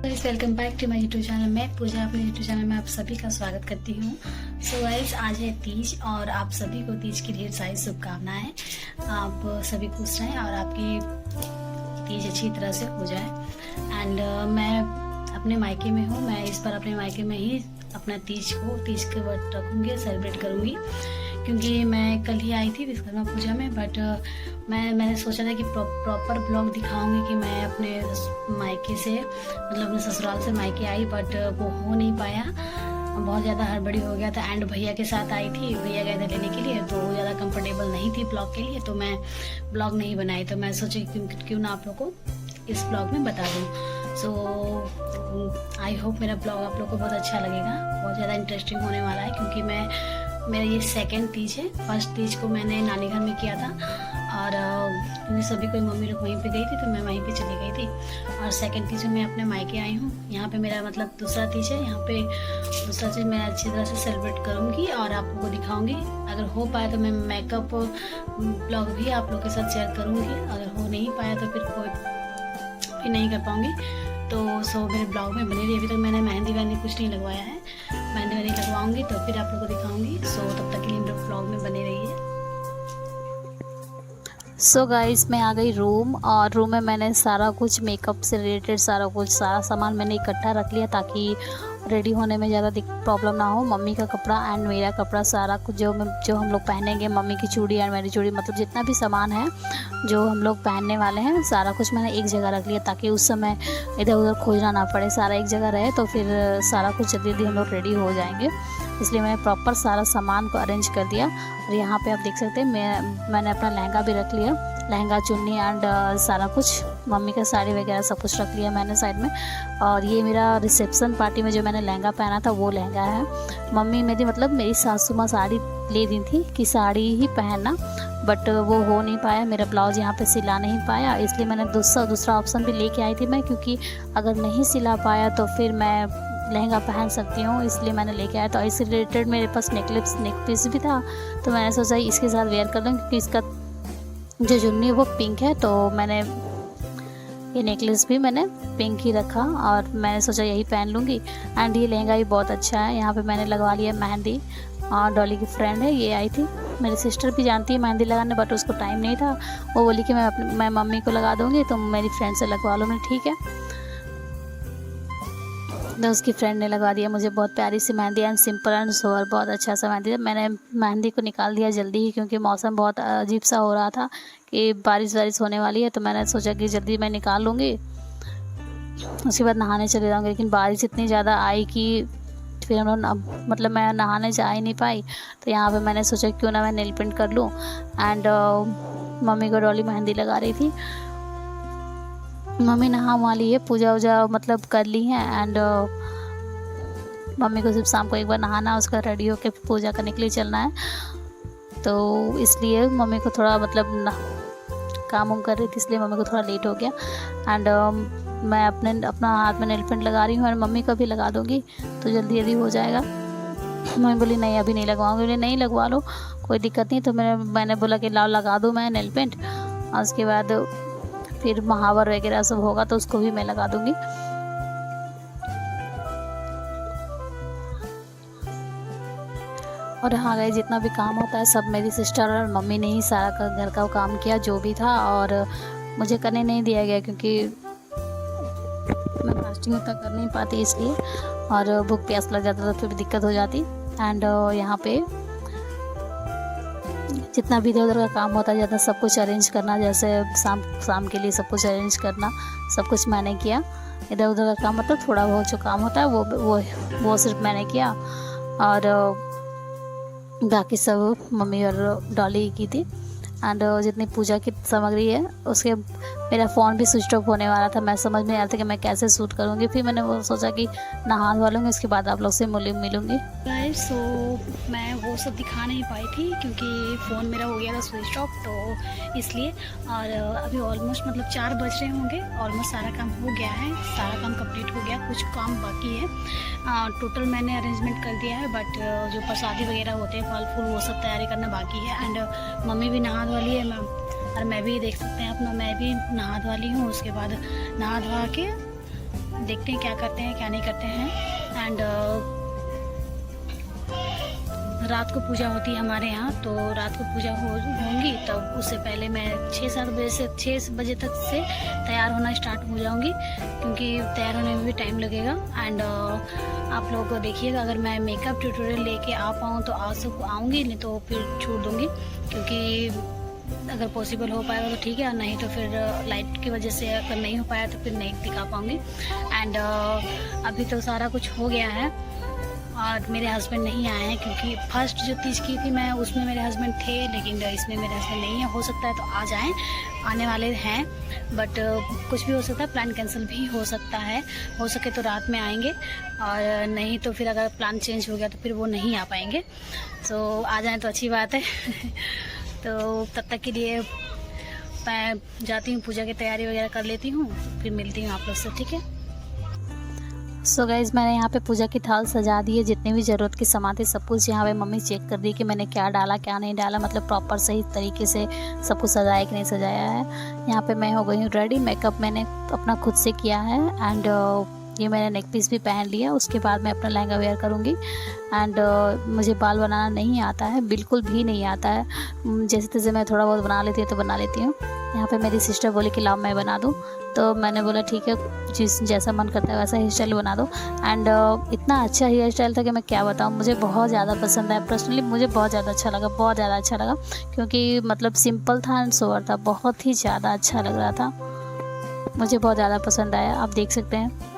Welcome back to my YouTube channel. मैं पूजा अपने YouTube channel में आप सभी का स्वागत करती हूँ। सो गाइस, आज है तीज और आप सभी को तीज की ढेर सारी शुभकामनाएं। आप सभी खुश रहें और आपकी तीज अच्छी तरह से हो जाए। एंड मैं अपने मायके में हूँ। मैं इस बार अपने मायके में ही अपना तीज के व्रत रखूँगी, सेलिब्रेट करूँगी, क्योंकि मैं कल ही आई थी विश्वकर्मा पूजा में। बट मैंने सोचा था कि प्रॉपर ब्लॉग दिखाऊंगी कि मैं अपने मायके से मतलब अपने ससुराल से मायके आई, बट वो हो नहीं पाया। बहुत ज़्यादा हड़बड़ी हो गया था। एंड भैया के साथ आई थी, भैया गए थे लेने के लिए, तो ज़्यादा कंफर्टेबल नहीं थी ब्लॉग के लिए, तो मैं ब्लॉग नहीं बनाई। तो मैं सोची क्यों ना आप लोग को इस ब्लॉग में बता दूँ। सो आई होप मेरा ब्लॉग आप लोग को बहुत अच्छा लगेगा, बहुत ज़्यादा इंटरेस्टिंग होने वाला है, क्योंकि मेरा ये सेकंड तीज है। फर्स्ट तीज को मैंने नानी घर में किया था, और क्योंकि सभी कोई मम्मी लोग वहीं पे गई थी तो मैं वहीं पे चली गई थी। और सेकंड तीज में मैं अपने मायके आई हूँ। यहाँ पे मेरा मतलब दूसरा तीज है। यहाँ पे दूसरा तीज मैं अच्छी तरह से सेलिब्रेट करूँगी और आप लोगों को दिखाऊँगी। अगर हो पाए तो मैं मेकअप ब्लॉग भी आप लोग के साथ शेयर करूँगी। अगर हो नहीं पाया तो फिर कोई नहीं कर पाऊँगी। तो मेरे ब्लॉग में बनी रही। अभी तक मैंने मेहंदी कुछ नहीं लगवाया है। मेहंदी लगवाऊंगी तो फिर आप लोगों को दिखाऊंगी। तब तक के लिए मेरे ब्लॉग में बने रहिए। सो गाइस, मैं आ गई रूम, और रूम में मैंने सारा कुछ मेकअप से रिलेटेड सारा सामान मैंने इकट्ठा रख लिया, ताकि रेडी होने में ज़्यादा प्रॉब्लम ना हो। मम्मी का कपड़ा एंड मेरा कपड़ा, सारा कुछ जो हम लोग पहनेंगे, मम्मी की चूड़ी एंड मेरी चूड़ी, मतलब जितना भी सामान है जो हम लोग पहनने वाले हैं, सारा कुछ मैंने एक जगह रख लिया, ताकि उस समय इधर उधर खोजना ना पड़े। सारा एक जगह रहे तो फिर सारा कुछ जल्दी जल्दी हम लोग रेडी हो जाएंगे। इसलिए मैंने प्रॉपर सारा सामान को अरेंज कर दिया। और यहाँ पे आप देख सकते हैं मैंने अपना लहंगा भी रख लिया, लहंगा चुन्नी एंड सारा कुछ, मम्मी का साड़ी वगैरह सब कुछ रख लिया मैंने साइड में। और ये मेरा रिसेप्शन पार्टी में जो मैंने लहंगा पहना था वो लहंगा है। मम्मी मेरी सासू माँ साड़ी ले दी थी कि साड़ी ही पहनना, बट वो हो नहीं पाया। मेरा ब्लाउज यहाँ पे सिला नहीं पाया, इसलिए मैंने दूसरा ऑप्शन भी लेके आई थी मैं, क्योंकि अगर नहीं सिला पाया तो फिर मैं लहंगा पहन सकती हूँ, इसलिए मैंने लेके आया। तो इससे रिलेटेड मेरे पास नेक पीस भी था, तो मैंने सोचा इसके साथ वेयर कर लूँ, क्योंकि इसका जो चुन्नी है वो पिंक है। तो मैंने ये नेकलेस भी मैंने पिंक ही रखा, और मैंने सोचा यही पहन लूँगी। एंड ये लहंगा भी बहुत अच्छा है। यहाँ पे मैंने लगवा लिया मेहंदी, और डॉली की फ्रेंड है, ये आई थी। मेरी सिस्टर भी जानती है मेहंदी लगाने, बट उसको टाइम नहीं था। वो बोली कि मैं मम्मी को लगा दूँगी, तो मेरी फ्रेंड से लगवा लो। मैंने ठीक है, तो उसकी फ्रेंड ने लगवा दिया मुझे बहुत प्यारी सी mehndi and simple and sober, बहुत अच्छा सा मेहंदी। मैंने मेहंदी को निकाल दिया जल्दी ही, क्योंकि मौसम बहुत अजीब सा हो रहा था कि बारिश होने वाली है, तो मैंने सोचा कि जल्दी मैं निकाल लूँगी, उसके बाद नहाने चले जाऊँगी। लेकिन बारिश इतनी ज़्यादा आई कि फिर हम लोग मतलब मैं नहाने जा ही नहीं पाई। तो यहाँ पे मैंने सोचा क्यों ना मैं नेल पेंट कर लूँ। एंड मम्मी को डॉली मेहंदी लगा रही थी। मम्मी नहा वहा ली है, पूजा वूजा मतलब कर ली है। एंड मम्मी को सिर्फ शाम को एक बार नहाना, उसका रेडी होकर पूजा करने के लिए चलना है, तो इसलिए मम्मी को थोड़ा मतलब काम उम कर रही थी, इसलिए मम्मी को थोड़ा लेट हो गया। एंड मैं अपना हाथ में नेल पेंट लगा रही हूँ, और मम्मी का भी लगा दूँगी, तो जल्दी जल्दी हो जाएगा। मम्मी बोली नहीं अभी नहीं लगवाऊँगी। बोली नहीं लगवा लो, कोई दिक्कत नहीं। तो मैंने बोला कि लाओ लगा दूँ मैं नेल पेंट, और उसके बाद फिर महावर वगैरह सब होगा तो उसको भी मैं लगा दूँगी। और हाँ गए, जितना भी काम होता है सब मेरी सिस्टर और मम्मी ने ही सारा घर का काम किया, जो भी था, और मुझे करने नहीं दिया गया, क्योंकि मैं फास्टिंग उतना कर नहीं पाती इसलिए, और भूख प्यास लग जाता तो फिर दिक्कत हो जाती। एंड यहाँ पे जितना भी इधर उधर का काम होता है, ज़्यादा सब कुछ अरेंज करना, जैसे शाम के लिए सब कुछ अरेंज करना, सब कुछ मैंने किया। इधर उधर का काम मतलब थोड़ा बहुत जो काम होता है वो सिर्फ मैंने किया, और बाकी सब मम्मी और डॉली की थी। एंड जितनी पूजा की सामग्री है उसके, मेरा फ़ोन भी स्विच ऑफ होने वाला था। मैं समझ में नहीं आ रहा था कि मैं कैसे शूट करूँगी। फिर मैंने वो सोचा कि नहा धो लूँगी, उसके बाद आप लोग से मिलूँगी। गाइस, मैं वो सब दिखा नहीं पाई थी, क्योंकि फ़ोन मेरा हो गया था स्विच ऑफ, तो इसलिए। और अभी ऑलमोस्ट मतलब 4 बज रहे होंगे, ऑलमोस्ट सारा काम हो गया है, सारा काम कंप्लीट हो गया, कुछ काम बाकी है। टोटल मैंने अरेंजमेंट कर दिया है, बट जो प्रसादी वगैरह होते हैं, फल फूल, वो सब तैयारी करना बाकी है। एंड मम्मी भी नहा धो ली है, और मैं भी देख सकते हैं अपना, मैं भी नहा धो ली हूँ। उसके बाद नहा धोवा के देखते हैं क्या करते हैं क्या नहीं करते हैं। एंड रात को पूजा होती है हमारे यहाँ, तो रात को पूजा होंगी तब उससे पहले मैं 6-7 बजे से 6 बजे तक से तैयार होना स्टार्ट हो जाऊंगी, क्योंकि तैयार होने में भी टाइम लगेगा। एंड आप लोग को देखिएगा, अगर मैं मेकअप ट्यूटोरियल लेके आ पाऊँ तो आज आऊँगी, नहीं तो फिर छोड़ दूँगी, क्योंकि अगर पॉसिबल हो पाएगा तो ठीक है, नहीं तो फिर लाइट की वजह से अगर नहीं हो पाया तो फिर नहीं दिखा पाऊँगी। एंड अभी तो सारा कुछ हो गया है और मेरे हस्बैंड नहीं आए हैं, क्योंकि फर्स्ट जो तीज की थी मैं उसमें मेरे हस्बैंड थे, लेकिन इसमें मेरे हस्बैंड नहीं है। हो सकता है तो आ जाएं, आने वाले हैं, बट कुछ भी हो सकता है, प्लान कैंसिल भी हो सकता है। हो सके तो रात में आएंगे, और नहीं तो फिर अगर प्लान चेंज हो गया तो फिर वो नहीं आ पाएंगे। तो आ जाएं तो अच्छी बात है। तो तब तक के लिए मैं जाती हूँ, पूजा की तैयारी वगैरह कर लेती हूँ, फिर मिलती हूँ आप लोग से, ठीक है। सो गाइज़, मैंने यहाँ पे पूजा की थाल सजा दी है। जितने भी ज़रूरत के सामान थे सब कुछ यहाँ पे मम्मी चेक कर दी कि मैंने क्या डाला क्या नहीं डाला, मतलब प्रॉपर सही तरीके से सब कुछ सजाया कि नहीं सजाया है। यहाँ पे मैं हो गई हूँ रेडी। मेकअप मैंने अपना खुद से किया है, एंड ये मैंने नेक पीस भी पहन लिया। उसके बाद मैं अपना लहंगा वेयर करूँगी। एंड मुझे बाल बनाना नहीं आता है, बिल्कुल भी नहीं आता है। जैसे तैसे मैं थोड़ा बहुत बना लेती हूँ तो बना लेती हूँ। यहाँ पे मेरी सिस्टर बोली कि लाओ मैं बना दूँ, तो मैंने बोला ठीक है, जैसा मन करता है वैसा हेयर स्टाइल बना दो। एंड इतना अच्छा हेयर स्टाइल था कि मैं क्या बताऊँ, मुझे बहुत ज़्यादा पसंद आया। पर्सनली मुझे बहुत ज़्यादा अच्छा लगा, बहुत ज़्यादा अच्छा लगा, क्योंकि मतलब सिंपल था एंड सोवर था, बहुत ही ज़्यादा अच्छा लग रहा था। मुझे बहुत ज़्यादा पसंद आया, आप देख सकते हैं।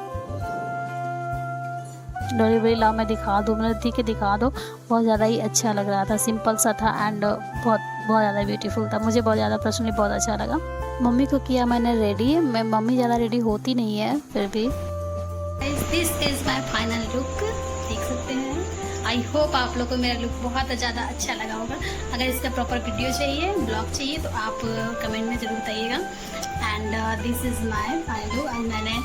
डोरी बड़ी लाओ मैं दिखा दूँ, मैंने दिखा दो। बहुत ज़्यादा ही अच्छा लग रहा था, सिंपल सा था एंड बहुत ज़्यादा ब्यूटीफुल था। मुझे बहुत ज़्यादा पर्सनली बहुत अच्छा लगा। मम्मी को किया मैंने रेडी। मैं मम्मी ज़्यादा रेडी होती नहीं है, फिर भी this is my final look, देख सकते हैं। आई होप आप लोग को मेरा लुक बहुत ज़्यादा अच्छा लगा होगा। अगर इसका प्रॉपर वीडियो चाहिए, ब्लॉग चाहिए, तो आप कमेंट में ज़रूर बताइएगा। And this is my final look. And मैंने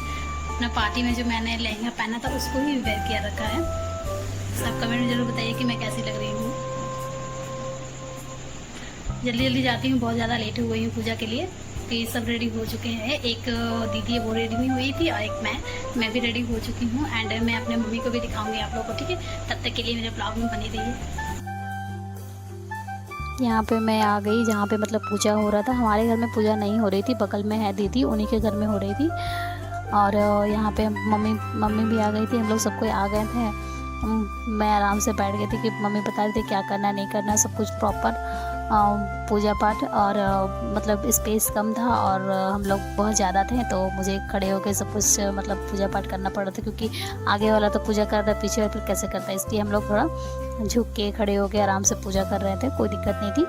अपना पार्टी में जो मैंने लहंगा पहना था उसको ही वेयर किया रखा है। सब कमेंट में ज़रूर बताइए कि मैं कैसी लग रही हूँ। जल्दी जल्दी जाती हूँ, बहुत ज़्यादा लेट हो गई हूँ पूजा के लिए। तो ये सब रेडी हो चुके हैं। एक दीदी है वो रेडी नहीं हुई थी, और एक मैं भी रेडी हो चुकी हूँ। एंड मैं अपने मम्मी को भी दिखाऊंगी आप लोगों को, ठीक है। तब तक के लिए मेरे ब्लॉग में बनी रहिए। यहाँ पे मैं आ गई जहाँ पे मतलब पूजा हो रहा था। हमारे घर में पूजा नहीं हो रही थी, बगल में है दीदी, उन्हीं के घर में हो रही थी। और यहाँ पे मम्मी भी आ गई थी, हम लोग सब कोई आ गए थे। मैं आराम से बैठ गई थी कि मम्मी बता रही थी क्या करना है नहीं करना, सब कुछ प्रॉपर पूजा पाठ। और मतलब स्पेस कम था और हम लोग बहुत ज़्यादा थे, तो मुझे खड़े होकर सब कुछ मतलब पूजा पाठ करना पड़ रहा था, क्योंकि आगे वाला तो पूजा करता है, पीछे वाला फिर कैसे करता है, इसलिए हम लोग थोड़ा झुक के खड़े होकर आराम से पूजा कर रहे थे, कोई दिक्कत नहीं थी।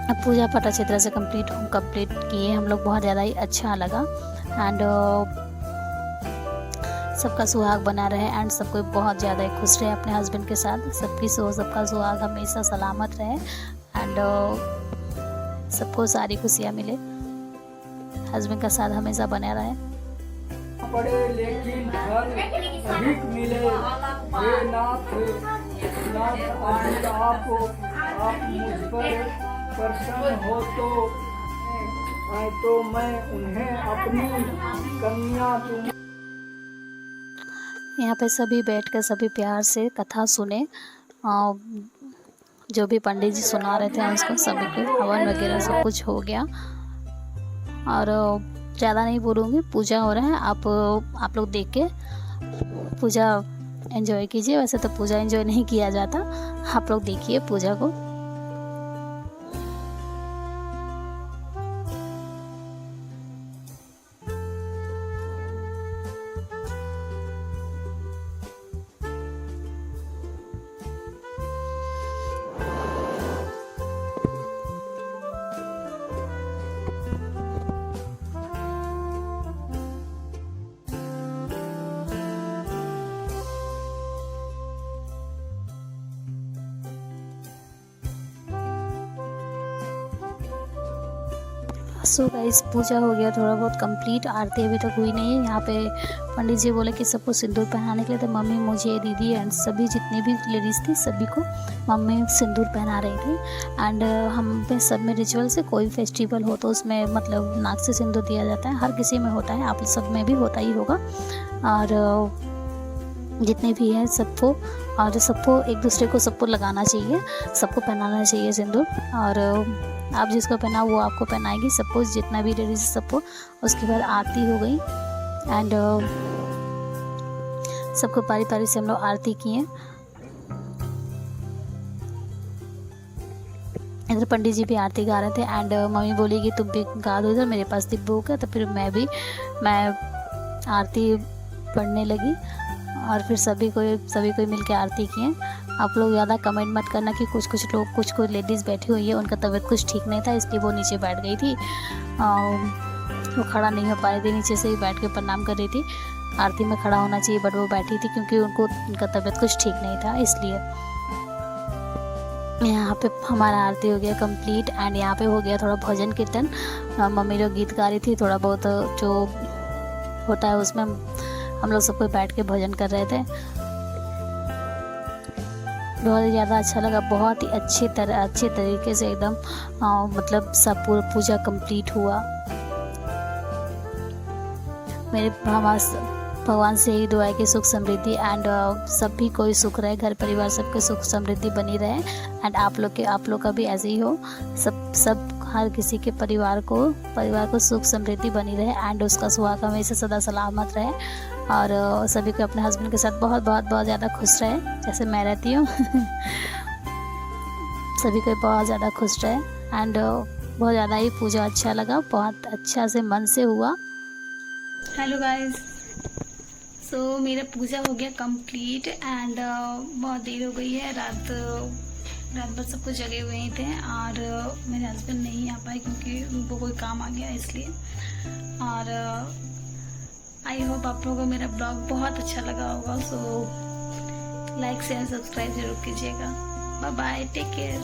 अब पूजा पाठ अच्छी तरह से कंप्लीट किए हम लोग, बहुत ज़्यादा ही अच्छा लगा। एंड सबका सुहाग बना रहे एंड सब कोई बहुत ज़्यादा ही खुश रहे अपने हस्बैंड के साथ। सबका सुहाग हमेशा सलामत रहे एंड सबको सारी खुशियाँ मिले, हस्बैंड का साथ हमेशा बना रहे। पड़े लेकिन फल अधिक मिले, हे नाथ अभी आप मुझ पर प्रसन्न हो तो मैं उन्हें अपनी कन्या दूँ। यहाँ पे सभी बैठकर सभी प्यार से कथा सुने। जो भी पंडित जी सुना रहे थे उसको सभी को हवन वगैरह सब कुछ हो गया। और ज़्यादा नहीं बोलूँगी, पूजा हो रहा है, आप लोग देख के पूजा एंजॉय कीजिए। वैसे तो पूजा एंजॉय नहीं किया जाता, आप लोग देखिए पूजा को। सो गाइस पूजा हो गया थोड़ा बहुत कंप्लीट, आरती अभी तक हुई नहीं है। यहाँ पे पंडित जी बोले कि सबको सिंदूर पहनाने के लिए, तो मम्मी, मुझे, दीदी एंड सभी जितनी भी लेडीज़ थी सभी को मम्मी सिंदूर पहना रही थी। एंड हम पे सब में रिचुअल से कोई फेस्टिवल हो तो उसमें मतलब नाक से सिंदूर दिया जाता है, हर किसी में होता है, आप सब में भी होता ही होगा। और जितने भी हैं सबको, और सबको एक दूसरे को सबको लगाना चाहिए, सबको पहनाना चाहिए सिंदूर। और आप जिसको पहना वो आपको पहनाएगी, सबको जितना भी लेडीज सबको। उसके बाद आरती हो गई एंड सबको पारी पारी से हम लोग आरती किए। इधर पंडित जी भी आरती गा रहे थे एंड मम्मी बोली कि तुम भी गा दो इधर, मेरे पास बुक है। तो फिर मैं आरती पढ़ने लगी और फिर सभी कोई मिलकर आरती किए। आप लोग ज़्यादा कमेंट मत करना कि कुछ लेडीज़ बैठी हुई है, उनका तबीयत कुछ ठीक नहीं था इसलिए वो नीचे बैठ गई थी, वो खड़ा नहीं हो पा रही थी, नीचे से ही बैठ के प्रणाम कर रही थी। आरती में खड़ा होना चाहिए बट वो बैठी थी क्योंकि उनका तबीयत कुछ ठीक नहीं था इसलिए। यहाँ पे हमारा आरती हो गया कंप्लीट एंड यहाँ पे हो गया थोड़ा भजन कीर्तन। मम्मी लोग गीत गा रही थी, थोड़ा बहुत जो होता है उसमें हम लोग सबको बैठ के भजन कर रहे थे। बहुत ही ज़्यादा अच्छा लगा, बहुत ही अच्छे तरीके से एकदम मतलब सब पूरा पूजा कंप्लीट हुआ। मेरे भगवान से ही दुआ है कि सुख समृद्धि एंड सभी कोई सुख रहे, घर परिवार सबके सुख समृद्धि बनी रहे एंड आप लोग का भी ऐसे ही हो। सब हर किसी के परिवार को सुख समृद्धि बनी रहे एंड उसका सुहाग हमेशा सदा सलामत रहे और सभी को अपने हस्बैंड के साथ बहुत ज़्यादा खुश रहे जैसे मैं रहती हूँ। सभी को बहुत ज़्यादा खुश रहे एंड बहुत ज़्यादा ही पूजा अच्छा लगा, बहुत अच्छा से मन से हुआ। हेलो गाइस, सो मेरा पूजा हो गया कंप्लीट एंड बहुत देर हो गई है, रात भर सब कुछ जगे हुए ही थे और मेरे हस्बैंड नहीं आ पाए क्योंकि उनको कोई काम आ गया इसलिए। और आई होप आप लोगों को मेरा ब्लॉग बहुत अच्छा लगा होगा। सो लाइक शेयर सब्सक्राइब जरूर कीजिएगा। Bye bye, take care.